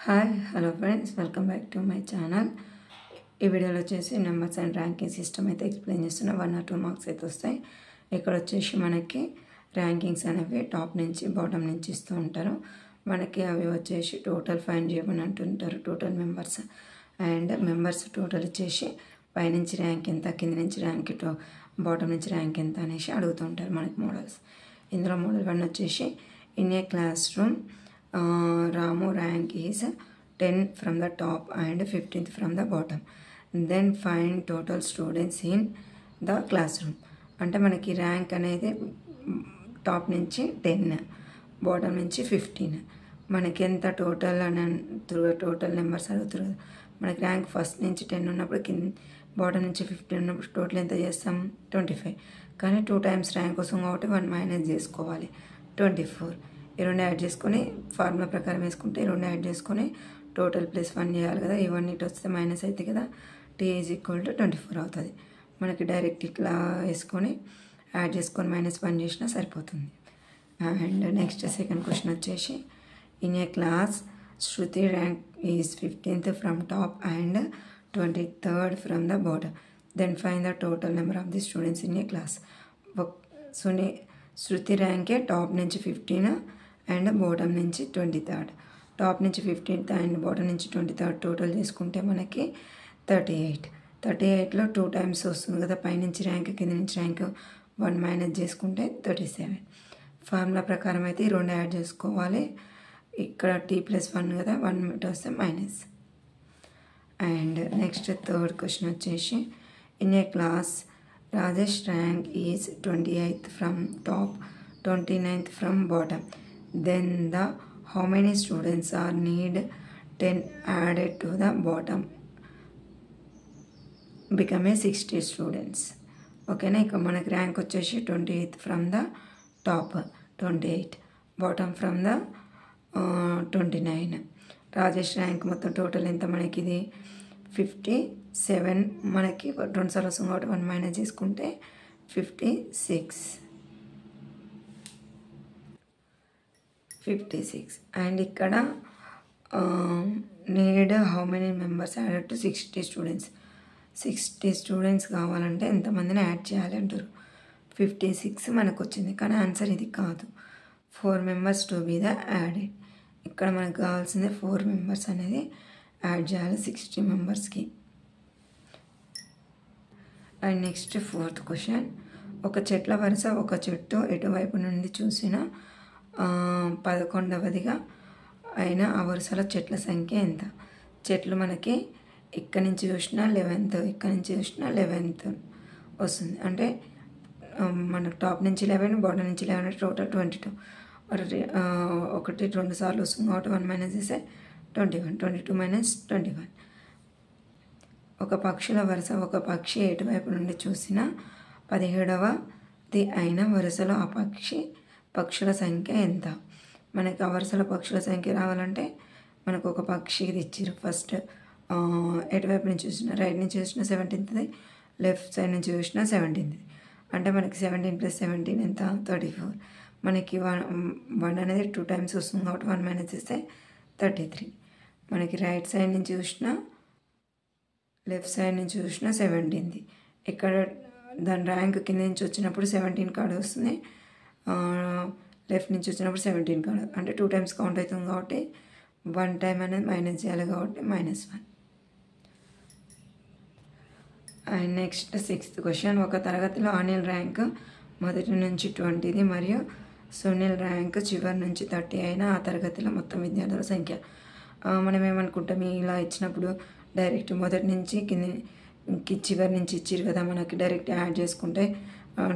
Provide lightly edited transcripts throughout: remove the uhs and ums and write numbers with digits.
Hi hello friends, welcome back to my channel. ఈ వీడియోలో వచ్చేసి నెంబర్స్ అండ్ ర్యాంకింగ్ సిస్టమ్ అయితే ఎక్స్ప్లెయిన్ చేస్తున్నా. 1 or 2 మార్క్స్ అయితే వస్తాయి. ఇక్కడ వచ్చేసి మనకి ర్యాంకింగ్స్ అనేవి టాప్ నుంచి బాటమ్ నుంచి ఇస్తూ ఉంటారు. మనకి అవి వచ్చేసి టోటల్ ఫైండ్ చేయమని అంటుంటారు, total members and members total వచ్చేసి పైనుంచి ర్యాంక్ ఎంత, కింద నుంచి ర్యాంక్ బాటమ్ నుంచి ర్యాంక్ ఎంత అనేసి అడుగుతుంటారు మనకి మోడల్స్. ఇందులో మోడల్ 1 వచ్చేసి in a class room Ramu rank is 10 from the top and 15th from the bottom. Then find total students in the classroom. అంటే మనకి ర్యాంక్ అనేది టాప్ నుంచి 10, బాటమ్ నుంచి 15. మనకి ఎంత టోటల్ అని టోటల్ నెంబర్స్ అడుగుతారు. మనకి ర్యాంక్ ఫస్ట్ నుంచి 10 ఉన్నప్పుడు బాటమ్ నుంచి 15 ఉన్నప్పుడు టోటల్ ఎంత చేస్తాం? 25. కానీ 2 times ర్యాంక్ కోసం కాబట్టి 1 మైనస్ చేసుకోవాలి, 24. ఈ 2 యాడ్ చేసుకొని ఫార్ములా ప్రకారం వేసుకుంటే ఈ 2 యాడ్ చేసుకొని టోటల్ ప్లస్ 1 చేయాలి కదా. ఇవన్నీ ఇటు వస్తే మైనస్ అయితే కదా, T = 24 అవుతుంది. మనకి డైరెక్ట్ ఇట్లా వేసుకొని యాడ్ చేసుకొని -1 చేసినా సరిపోతుంది. అండ్ నెక్స్ట్ సెకండ్ క్వశ్చన్ వచ్చేసి in a class Shruti rank is 15th from top and 23rd from the bottom. Then find the total number of the students in a class. Shruti ర్యాంకే top నుంచి 15 and bottom నుంచి 23rd. Top నుంచి 15th and bottom నుంచి 23rd total చేసుకుంటే మనకి 38. 38లో 2 times వస్తుంది కదా, పైనుంచి ర్యాంక్ కింద నుంచి ర్యాంక్ 1 మైనస్ చేసుకుంటే 37. ఫార్ములా ప్రకారం అయితే ఈ 2 యాడ్ చేసుకోవాలి. ఇక్కడ T+1 కదా, 1 ఇటు వస్తే minus. And next third question వచ్చేసి in a class Rajesh rank is 28th from top, 29th from bottom. Then how many students are need 10 added to the bottom become a 60 students. ఓకేనా. ఇక మనకి rank వచ్చేసి 28th from the top 28, bottom from the 29. Rajesh rank మొత్తం total ఎంత మనకి? ఇది 57. మనకి 2 సార్లు వస్తుంది కాబట్టి 1 మైనస్ చేసుకుంటే 56. అండ్ ఇక్కడ need how many members added to 60 students. 60 students కావాలంటే ఎంతమందిని యాడ్ చేయాలి అంటారు. 56 మనకు వచ్చింది, కానీ ఆన్సర్ ఇది కాదు. 4 members to be the added. ఇక్కడ మనకు కావాల్సింది 4 members అనేది యాడ్ చేయాలి 60 మెంబర్స్కి. అండ్ నెక్స్ట్ ఫోర్త్ క్వశ్చన్ ఒక చెట్ల వరుస ఒక చెట్టు ఎటువైపు నుండి చూసినా 11వదిగా అయినా ఆ వరుసలో చెట్ల సంఖ్య ఎంత? చెట్లు మనకి ఇక్కడ నుంచి చూసినా 11th, ఇక్కడ నుంచి చూసినా 11th వస్తుంది. అంటే మనకు టాప్ నుంచి 11, బాటమ్ నుంచి 11, టోటల్ 22. 1-2 సార్లు వస్తుంది కాబట్టి 1 మైనస్ చేస్తే 21. 22 - 21. ఒక పక్షుల వరుస ఒక పక్షి ఎటువైపు నుండి చూసినా 17వది అయిన వరుసలో ఆ పక్షుల సంఖ్య ఎంత? మనకి ఆ వరుసలో పక్షుల సంఖ్య రావాలంటే మనకు ఒక పక్షిది ఇచ్చారు. ఫస్ట్ ఎటువైపు నుంచి చూసినా, రైట్ నుంచి చూసినా 17th, లెఫ్ట్ సైడ్ నుంచి చూసినా 17th. అంటే మనకి 17 + 17 ఎంత? 34. మనకి 1 అనేది 2 times వస్తుంది కాబట్టి 1 మైనస్ చేస్తే 33. మనకి రైట్ సైడ్ నుంచి చూసినా, లెఫ్ట్ సైడ్ నుంచి చూసినా 17th. ఇక్కడ దాని ర్యాంక్ కింద నుంచి వచ్చినప్పుడు 17 కార్డు వస్తుంది, లెఫ్ట్ నుంచి వచ్చినప్పుడు 17 కార్డు. అంటే 2 times కౌంట్ అవుతుంది కాబట్టి 1 time అనేది మైనస్ చేయాలి కాబట్టి -1. అండ్ నెక్స్ట్ 6th క్వశ్చన్ ఒక తరగతిలో అనిల్ ర్యాంక్ మొదటి నుంచి 20 మరియు సునీల్ ర్యాంక్ చివరి నుంచి 30 అయినా ఆ తరగతిలో మొత్తం విద్యార్థుల సంఖ్య. మనం ఏమనుకుంటాం, ఇలా ఇచ్చినప్పుడు డైరెక్ట్ మొదటి నుంచి చివరి నుంచి ఇచ్చిరు కదా, మనకి డైరెక్ట్ యాడ్ చేసుకుంటే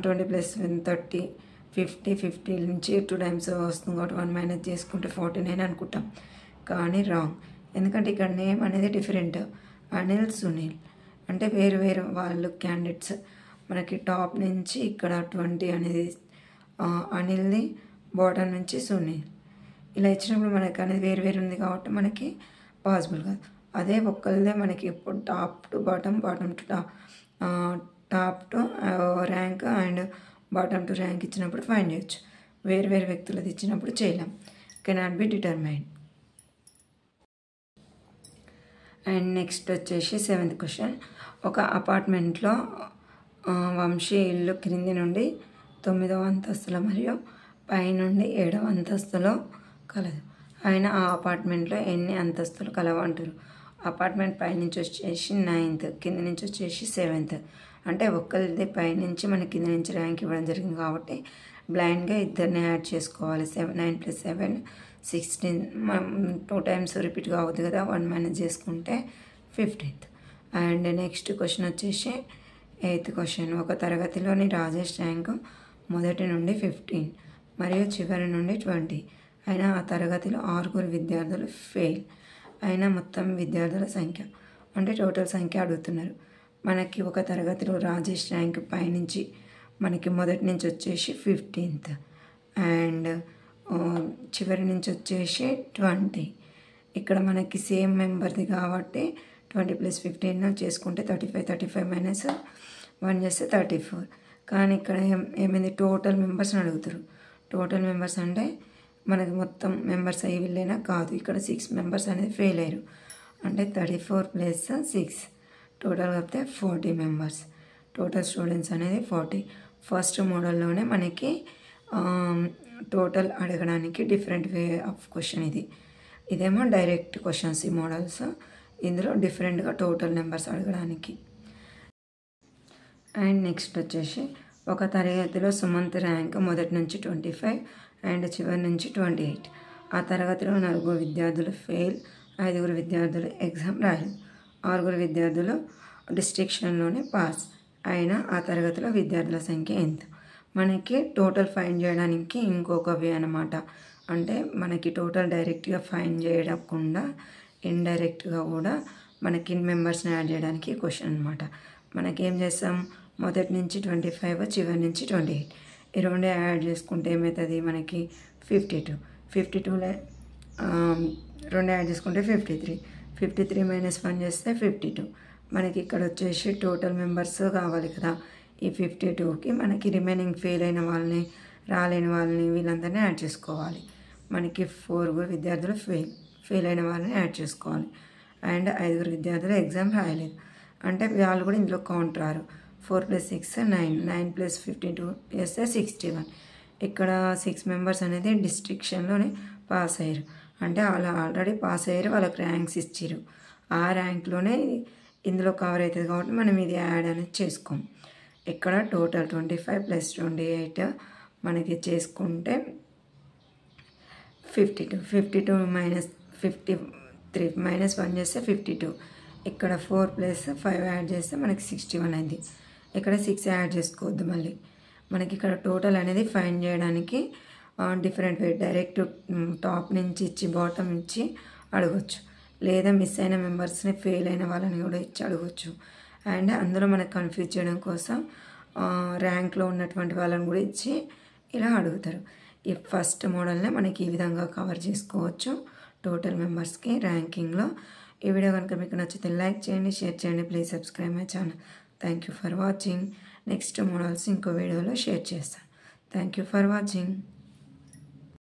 20 + 30 50 నుంచి 2 times వస్తుంది కాబట్టి 1 మైనస్ చేసుకుంటే 49 అనుకుంటాం. కానీ రాంగ్. ఎందుకంటే ఇక్కడ నేమ్ అనేది డిఫరెంట్. అనిల్, సునీల్ అంటే వేరు వేరు వాళ్ళు క్యాండిడేట్స్. మనకి టాప్ నుంచి ఇక్కడ 20 అనేది అనిల్ది, బాటమ్ నుంచి సునీల్. ఇలా ఇచ్చినప్పుడు మనకి అనేది వేరు వేరు ఉంది కాబట్టి మనకి పాసిబుల్ కాదు. అదే ఒక్కళ్ళదే మనకి ఇప్పుడు top to bottom, bottom to top to rank and bottom to rank ఇచ్చినప్పుడు ఫైండ్ చేయొచ్చు. వేరు వేరు వ్యక్తులది ఇచ్చినప్పుడు చేయలేం. Cannot be determined. And next వచ్చేసి 7th క్వశ్చన్. ఒక అపార్ట్మెంట్లో వంశీ ఇల్లు క్రింది నుండి 9వ అంతస్తులో మరియు పై నుండి 7వ అంతస్తులో కలదు. ఆయన ఆ అపార్ట్మెంట్లో ఎన్ని అంతస్తులు కలవంటారు? అపార్ట్మెంట్ పైనుంచి వచ్చేసి 9th, కింద నుంచి వచ్చేసి 7th. అంటే ఒక్కరిది పైనుంచి మన కింద నుంచి ర్యాంక్ ఇవ్వడం జరిగింది కాబట్టి బ్లైండ్గా ఇద్దరిని యాడ్ చేసుకోవాలి. 9 + 7 16. 2 టైమ్స్ రిపీట్ కావద్దు కదా, 1 మైనస్ చేసుకుంటే 15th. అండ్ నెక్స్ట్ క్వశ్చన్ వచ్చేసి 8th క్వశ్చన్. ఒక తరగతిలోని రాజేష్ ర్యాంక్ మొదటి నుండి 15 మరియు చివరి నుండి 20. అయినా ఆ తరగతిలో 6 విద్యార్థులు ఫెయిల్. అయినా మొత్తం విద్యార్థుల సంఖ్య అంటే టోటల్ సంఖ్య అడుగుతున్నారు. మనకి ఒక తరగతిలో రాజేష్ ర్యాంక్ పైనుంచి మనకి మొదటి నుంచి వచ్చేసి 15th అండ్ చివరి నుంచి వచ్చేసి 20. ఇక్కడ మనకి సేమ్ మెంబర్ది కాబట్టి 20 + 15 చేసుకుంటే 35, 35 మైనస్ 1 చేస్తే 34. కానీ ఇక్కడ ఏమైంది, టోటల్ మెంబర్స్ని అడుగుతారు. టోటల్ మెంబర్స్ అంటే మనకి మొత్తం మెంబర్స్ అయ్యి వీళ్ళైనా కాదు, ఇక్కడ 6 మెంబర్స్ అనేది ఫెయిల్ అయ్యారు. అంటే 34 + 6 టోటల్ కలిపితే 40 మెంబర్స్. టోటల్ స్టూడెంట్స్ అనేది 40. ఫస్ట్ మోడల్లోనే మనకి టోటల్ అడగడానికి డిఫరెంట్ వే ఆఫ్ క్వశ్చన్ ఇది. ఇదేమో డైరెక్ట్ క్వశ్చన్స్ ఈ మోడల్స్, ఇందులో డిఫరెంట్గా టోటల్ నెంబర్స్ అడగడానికి. అండ్ నెక్స్ట్ వచ్చేసి ఒక తరగతిలో సుమంత్ ర్యాంక్ మొదటి నుంచి 25 అండ్ చివరి నుంచి 28. ఆ తరగతిలో 4 విద్యార్థులు ఫెయిల్, 5 విద్యార్థులు ఎగ్జామ్ రాయలేదు, 6 విద్యార్థులు డిస్ట్రిక్షన్లోనే పాస్. అయినా ఆ తరగతిలో విద్యార్థుల సంఖ్య ఎంత? మనకి టోటల్ ఫైండ్ చేయడానికి ఇంకొక వే అన్నమాట. అంటే మనకి టోటల్ డైరెక్ట్గా ఫైండ్ చేయకుండా ఇండైరెక్ట్గా కూడా మనకి మెంబర్స్ని యాడ్ చేయడానికి క్వశ్చన్ అనమాట. మనకేం చేస్తాం, మొదటి నుంచి 25, చివరి నుంచి 28. ఈ రెండు యాడ్ చేసుకుంటే ఏమవుతుంది, మనకి 52. 52లో 2 యాడ్ చేసుకుంటే 53. 53 - 1 చేస్తే 52. మనకి ఇక్కడ వచ్చేసి టోటల్ మెంబర్స్ కావాలి కదా. ఈ 52కి మనకి రిమైనింగ్ ఫెయిల్ అయిన వాళ్ళని, రాలేని వాళ్ళని, వీళ్ళందరినీ యాడ్ చేసుకోవాలి. మనకి 4 విద్యార్థులు ఫెయిల్ అయిన వాళ్ళని యాడ్ చేసుకోవాలి. అండ్ 5 విద్యార్థులు ఎగ్జామ్ రాయలేదు, అంటే వాళ్ళు కూడా ఇందులో కౌంట్ రారు. 4 + 6 9. 9 + 52 చేస్తే 61. ఇక్కడ 6 మెంబర్స్ అనేది డిస్ట్రిక్షన్లోనే పాస్ అయ్యారు, అంటే వాళ్ళు ఆల్రెడీ పాస్ అయ్యారు, వాళ్ళకి ర్యాంక్స్ ఇచ్చారు. ఆ ర్యాంక్లోనే ఇందులో కవర్ అవుతుంది కాబట్టి మనం ఇది యాడ్ అనేది చేసుకోం. ఇక్కడ టోటల్ 25 + 28 మనకి చేసుకుంటే 52. 52 - 53 -1 చేస్తే 52. ఇక్కడ 4 + 5 యాడ్ చేస్తే మనకి 61 అయింది. ఇక్కడ 6 యాడ్ చేసుకోవద్దు మళ్ళీ. మనకి ఇక్కడ టోటల్ అనేది ఫైండ్ చేయడానికి డిఫరెంట్ వే, డైరెక్ట్ టాప్ నుంచి ఇచ్చి బాటమ్ ఇచ్చి అడగవచ్చు, లేదా మిస్ అయిన మెంబర్స్ని, ఫెయిల్ అయిన వాళ్ళని కూడా ఇచ్చి అడగవచ్చు. అండ్ అందులో మనకు కన్ఫ్యూజ్ చేయడం కోసం ర్యాంక్లో ఉన్నటువంటి వాళ్ళని కూడా ఇచ్చి ఇలా అడుగుతారు. ఈ ఫస్ట్ మోడల్నే మనకి ఈ విధంగా కవర్ చేసుకోవచ్చు టోటల్ మెంబర్స్కి ర్యాంకింగ్లో. ఈ వీడియో కనుక మీకు నచ్చితే లైక్ చేయండి, షేర్ చేయండి, please subscribe my channel. Thank you for watching. Next models ఇంకో వీడియోలో షేర్ చేస్తాను. Thank you for watching.